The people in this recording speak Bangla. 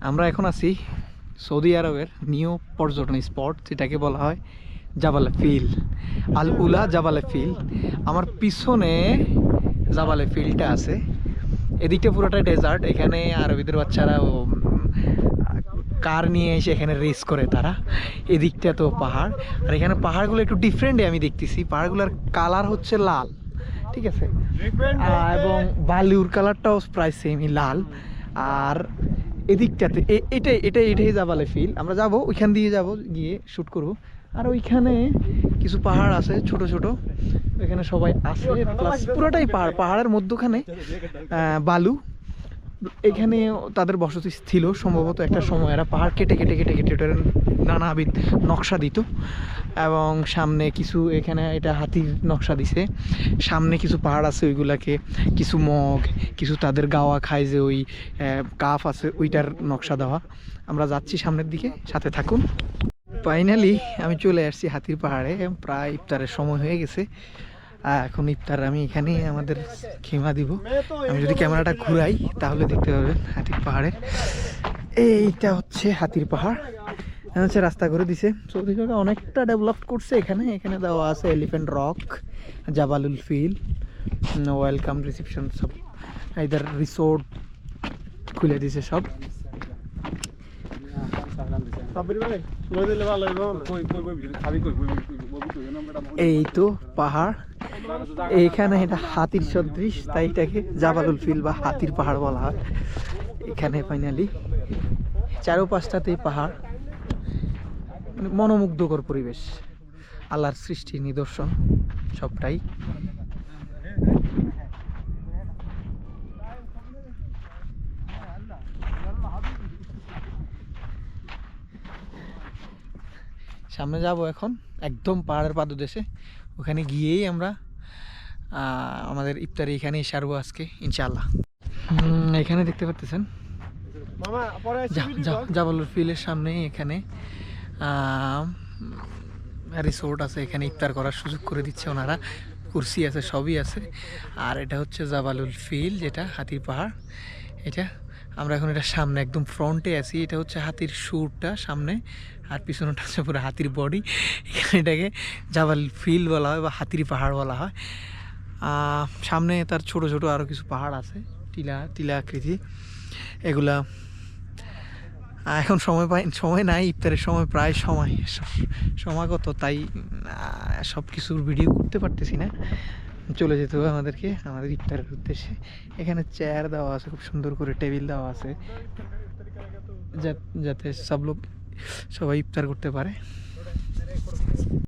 আমরা এখন আছি সৌদি আরবের নিউ পর্যটন স্পট, যেটাকে বলা হয় জাবালে ফিল, আল উলা জাবালে ফিল। আমার পিছনে জাবালে ফিলটা আছে, এদিকটা পুরোটা ডেজার্ট। এখানে আরবিদের বাচ্চারা কার নিয়ে এসে এখানে রেস করে তারা। এদিকটা তো পাহাড়, আর এখানে পাহাড়গুলো একটু ডিফারেন্টে আমি দেখতেছি। পাহাড়গুলোর কালার হচ্ছে লাল, ঠিক আছে, এবং বালুর কালারটাও প্রায় সেমই লাল। আর এদিকটাতে এটাই জাবালে ফিল। আমরা যাব ওইখান দিয়ে, যাব গিয়ে শ্যুট করব। আর ওইখানে কিছু পাহাড় আছে ছোট ছোট, এখানে সবাই আছে, প্লাস পুরোটাই পাহাড়। পাহাড়ের মধ্যখানে বালু। এখানে তাদের বসতি ছিল সম্ভবত একটা সময়। এরা পাহাড় কেটে কেটে কেটে কেটে কেটে নানাবিধ নকশা দিত। এবং সামনে কিছু, এখানে এটা হাতির নকশা দিছে। সামনে কিছু পাহাড় আছে, ওইগুলাকে কিছু মগ, কিছু তাদের গাওয়া খায় যে ওই কাফ আছে, ওইটার নকশা দেওয়া। আমরা যাচ্ছি সামনের দিকে, সাথে থাকুন। ফাইনালি আমি চলে আসছি হাতির পাহাড়ে। প্রায় ইফতারের সময় হয়ে গেছে। এখন ইফতার আমি এখানে আমাদের খেমা দিব। আমি যদি ক্যামেরাটা ঘুরাই তাহলে দেখতে পাবেন হাতির পাহাড়ে। এইটা হচ্ছে হাতির পাহাড়, হচ্ছে রাস্তা করে দিছে। সৌদি আরবে অনেকটা ডেভেলপ করছে। এখানে এখানে দেওয়া আছে elephant rock, Jabalul Fil, welcome reception, সব ইধার রিসোর্ট খুলে দিছে সব। এই তো পাহাড়, এইখানে এটা হাতির সদৃশ, তাই এটাকে জাবালুল ফিল বা হাতির পাহাড় বলা হয়। এখানে ফাইনালি চারোপাশটাতেই পাহাড়, মানে মনোমুগ্ধকর পরিবেশ, আল্লাহর সৃষ্টি নিদর্শন সবটাই। সামনে যাব এখন একদম পাহাড়ের পাদদেশে। ওখানে গিয়েই আমরা আমাদের ইফতারি এখানেই সারবো আজকে ইনশাআল্লাহ। এখানে দেখতে পাচ্ছেন জাবালুল ফিলের সামনে এখানে রিসোর্ট আছে। এখানে ইফতার করার সুযোগ করে দিচ্ছে ওনারা, কুরসি আছে, সবই আছে। আর এটা হচ্ছে জাবালুল ফিল, যেটা হাতির পাহাড়। এটা আমরা এখন এটা সামনে একদম ফ্রন্টে আছি। এটা হচ্ছে হাতির সুরটা সামনে, আর পিছনটা হচ্ছে পুরো হাতির বডি। এটাকে জাবালুল ফিল বলা হয় বা হাতির পাহাড় বলা হয়। সামনে তার ছোট ছোট আরও কিছু পাহাড় আছে, টিলা টিলা আকৃতি। এগুলা এখন সময় নাই, ইফতারের সময় প্রায় সমাগত, তাই সব কিছুর ভিডিও করতে পারতেছি না। চলে যেতে হবে আমাদেরকে আমাদের ইফতারের উদ্দেশ্যে। এখানে চেয়ার দেওয়া আছে, খুব সুন্দর করে টেবিল দেওয়া আছে, যাতে সবাই ইফতার করতে পারে।